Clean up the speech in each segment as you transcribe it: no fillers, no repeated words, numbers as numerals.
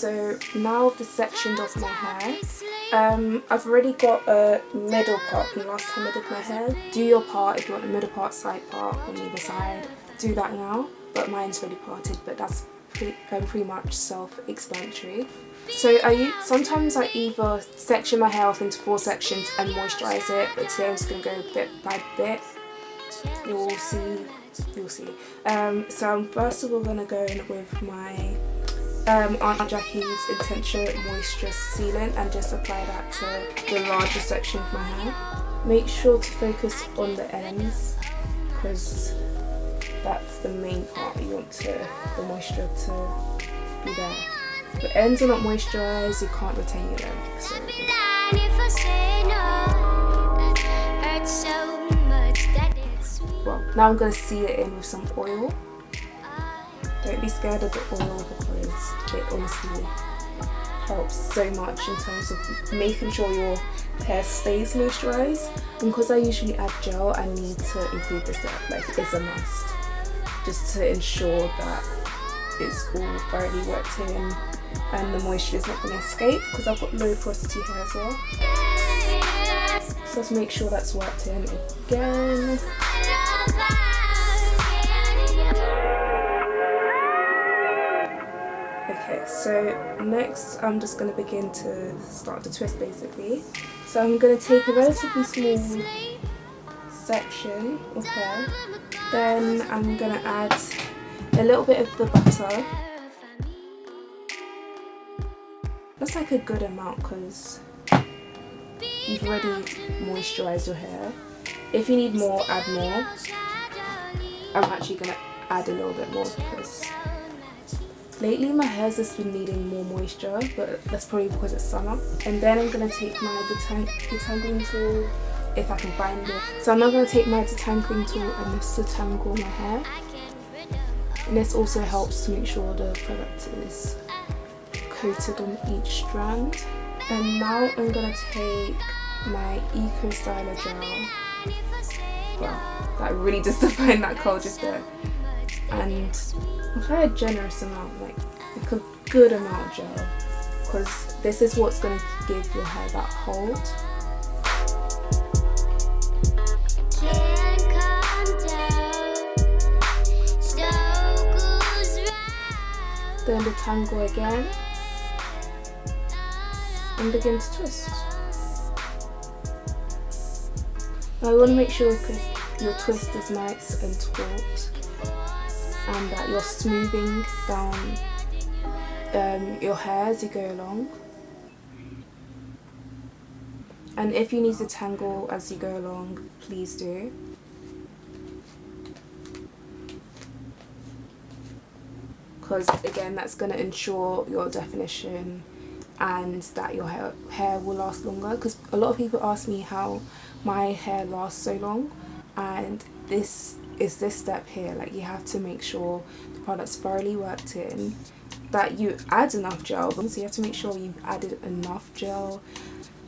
so now I've just sectioned off my hair. I've already got a middle part from last time I did my hair. Do your part if you want a middle part, side part on either side. Do that now, but mine's already parted, but that's pretty much self-explanatory. So sometimes I either section my hair off into 4 sections and moisturize it, but today I'm just going to go bit by bit. You'll see. So I'm first of all going to go in with my Aunt Jackie's Intention Moisture Sealant and just apply that to the larger section of my hair. Make sure to focus on the ends because that's the main part. You want the moisture to be there. If the ends are not moisturized, you can't retain your length. So. Well, now I'm going to seal it in with some oil. Don't be scared of the oil because it honestly helps so much in terms of making sure your hair stays moisturized. And because I usually add gel, I need to include this up, like it's a must. Just to ensure that it's all thoroughly worked in and the moisture is not going to escape because I've got low porosity hair as well. So let's make sure that's worked in again. Okay, so next I'm just going to begin to start the twist basically. So I'm going to take a relatively small section of hair, then I'm going to add a little bit of the butter. That's like a good amount because you've already moisturized your hair. If you need more, add more. I'm actually going to add a little bit more because lately my hair's just been needing more moisture, but that's probably because it's summer. And then I'm going to take my detangling tool, if I can find it. So I'm now going to take my detangling tool and just detangle my hair. And this also helps to make sure the product is coated on each strand. And now I'm going to take my Eco Styler gel. Wow, that really just defined that curl just there. And apply a generous amount, like a good amount of gel, because this is what's going to give your hair that hold. Then detangle again and begin to twist. Now you want to make sure your twist is nice and taut and that you're smoothing down your hair as you go along. And if you need to tangle as you go along, please do. Because again, that's going to ensure your definition and that your hair will last longer. Because a lot of people ask me how my hair lasts so long, and this is this step here. Like, you have to make sure the product's thoroughly worked in, that you add enough gel. So you have to make sure you've added enough gel,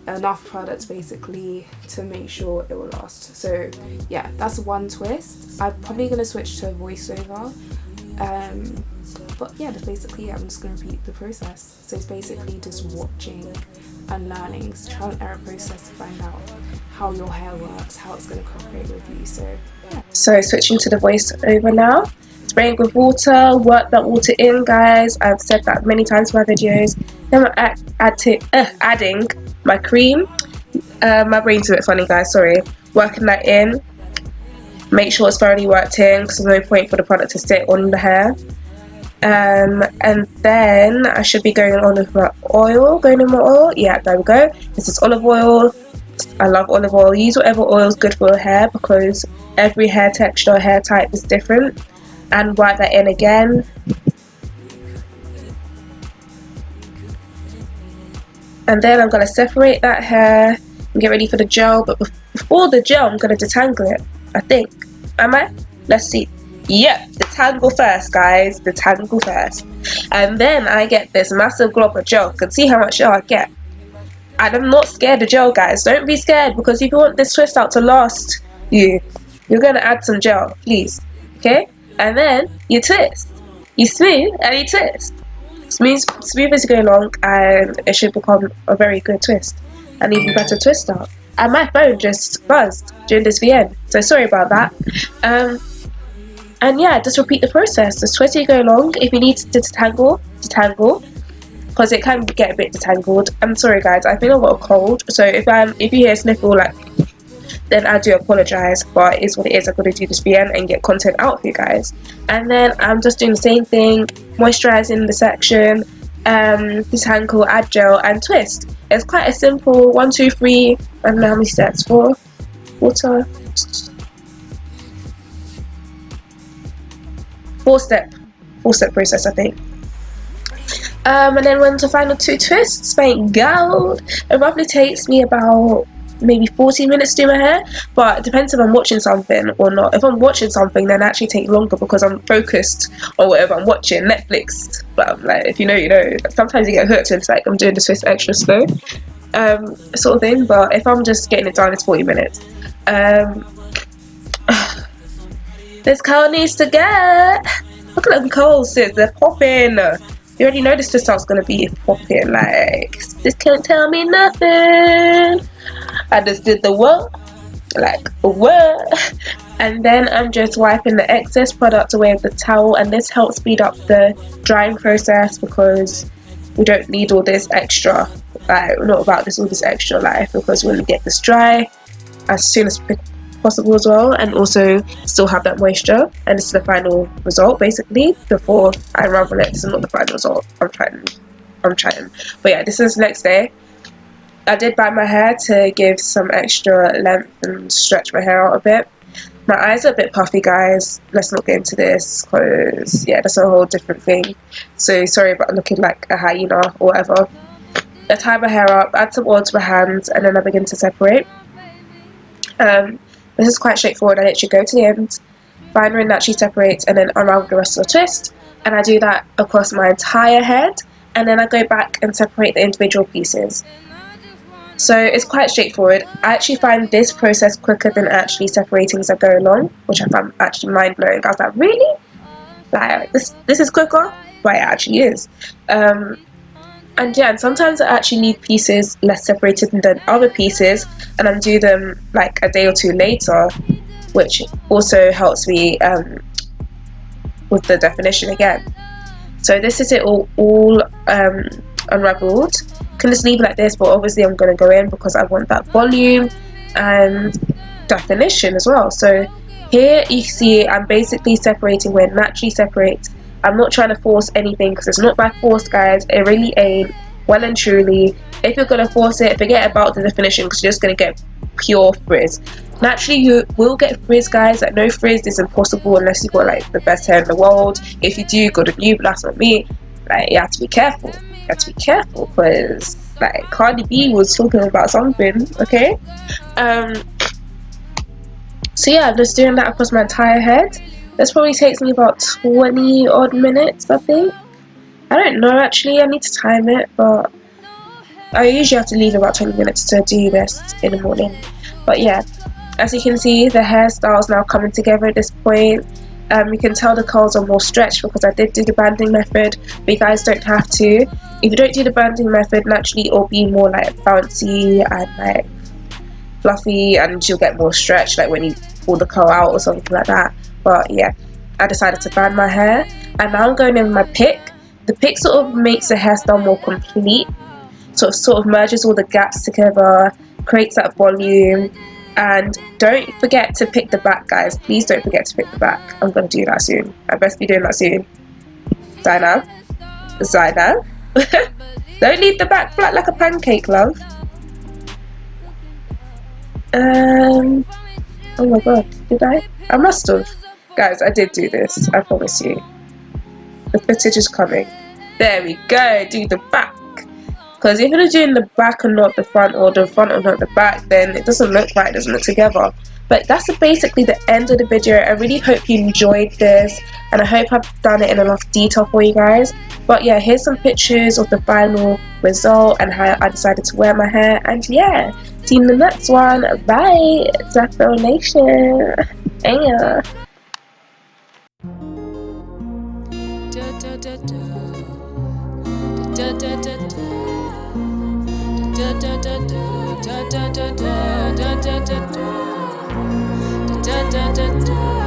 enough products basically, to make sure it will last. So yeah, that's one twist. I'm probably going to switch to a voiceover. But yeah, that's basically it. I'm just going to repeat the process. So it's basically just watching and learning. It's a trial and error process to find out how your hair works, how it's going to cooperate with you. So yeah. So switching to the voiceover now. Spraying with water, work that water in, guys. I've said that many times in my videos. Then I'm adding my cream. My brain's a bit funny, guys, sorry. Working that in. Make sure it's thoroughly worked in because there's no point for the product to sit on the hair. And then I should be going on with my oil. Yeah, there we go. This is olive oil. I love olive oil. Use whatever oil is good for your hair because every hair texture or hair type is different. And work that in again. And then I'm going to separate that hair and get ready for the gel. But before the gel, I'm going to detangle it, I think. Am I? Let's see. Yep, detangle first, guys. Detangle first. And then I get this massive glob of gel. You can see how much gel I get. And I'm not scared of gel, guys. Don't be scared, because if you want this twist out to last you're going to add some gel, please. Okay? And then you twist. You smooth and you twist. Smooth as you go along, and it should become a very good twist, an even better twist out. And my phone just buzzed during this VN, so sorry about that. And yeah, just repeat the process. Just twist as you go along. If you need to detangle, because it can get a bit detangled. I'm sorry guys, I think I've got a cold, so if you hear a sniffle, like, then I do apologize, but it's what it is. I'm going to do this VN and get content out for you guys. And then I'm just doing the same thing, moisturizing the section, detangle, add gel, and twist. It's quite a simple 1, 2, 3, I don't know how many steps, 4 step process, I think. And then when the final 2 twists, thank God, it roughly takes me about maybe 14 minutes to do my hair, but it depends if I'm watching something or not. If I'm watching something, then it actually take longer because I'm focused on whatever I'm watching, Netflix. But like, if you know, you know. Sometimes you get hooked and it's like I'm doing the twist extra slow, sort of thing. But if I'm just getting it done, it's 40 minutes. This curl needs to get. Look at them curls, sis. They're popping. You already know this twist out's gonna be popping. Like, this can't tell me nothing. I just did the what? Like, what? And then I'm just wiping the excess product away with the towel, and this helps speed up the drying process because we don't need all this extra. Like, we're not about this all this extra life, because we want to get this dry as soon as possible as well, and also still have that moisture. And this is the final result basically before I unravel it. This is not the final result. I'm trying. But yeah, this is the next day. I did band my hair to give some extra length and stretch my hair out a bit. My eyes are a bit puffy, guys. Let's not get into this because yeah, that's a whole different thing. So sorry about looking like a hyena or whatever. I tie my hair up, add some oil to my hands, and then I begin to separate. This is quite straightforward. I literally go to the end, find where it naturally separates, and then unravel the rest of the twist. And I do that across my entire head, and then I go back and separate the individual pieces. So it's quite straightforward. I actually find this process quicker than actually separating as I go along, which I found actually mind-blowing. I was like, really? Like, this is quicker? But it actually is. And yeah, and sometimes I actually leave pieces less separated than other pieces, and I do them like a day or 2 later, which also helps me with the definition again. So this is it all unraveled. Can just leave it like this, but obviously I'm going to go in because I want that volume and definition as well. So here you see I'm basically separating where it naturally separates. I'm not trying to force anything because it's not by force, guys. It really ain't. Well and truly, if you're going to force it, forget about the definition because you're just going to get pure frizz. Naturally, you will get frizz, guys. Like, no frizz is impossible unless you've got like the best hair in the world. If you do, good on you, but that's not me. Like, you have to be careful. You have to be careful because like Cardi B was talking about something, okay? So yeah, I'm just doing that across my entire head. This probably takes me about 20 odd minutes, I think. I don't know actually, I need to time it, but I usually have to leave about 20 minutes to do this in the morning. But yeah, as you can see, the hairstyle is now coming together at this point. You can tell the curls are more stretched because I did do the banding method, but you guys don't have to. If you don't do the banding method, naturally it'll be more like bouncy and like fluffy, and you'll get more stretch like when you pull the curl out or something like that. But yeah, I decided to band my hair, and now I'm going in with my pick. The pick sort of makes the hairstyle more complete, sort of merges all the gaps together, creates that volume. And don't forget to pick the back, guys. Please don't forget to pick the back. I'm going to do that soon. I best be doing that soon. Zainab. Don't leave the back flat like a pancake, love. Oh my god, did I? I must have. Guys, I did do this. I promise you. The footage is coming. There we go. Do the back. Because if you're doing the back and not the front, or the front and not the back, then it doesn't look right, it doesn't look together. But that's basically the end of the video. I really hope you enjoyed this, and I hope I've done it in enough detail for you guys. But yeah, here's some pictures of the final result and how I decided to wear my hair. And yeah, see you in the next one. Bye, Zafro Nation. Yeah. da da da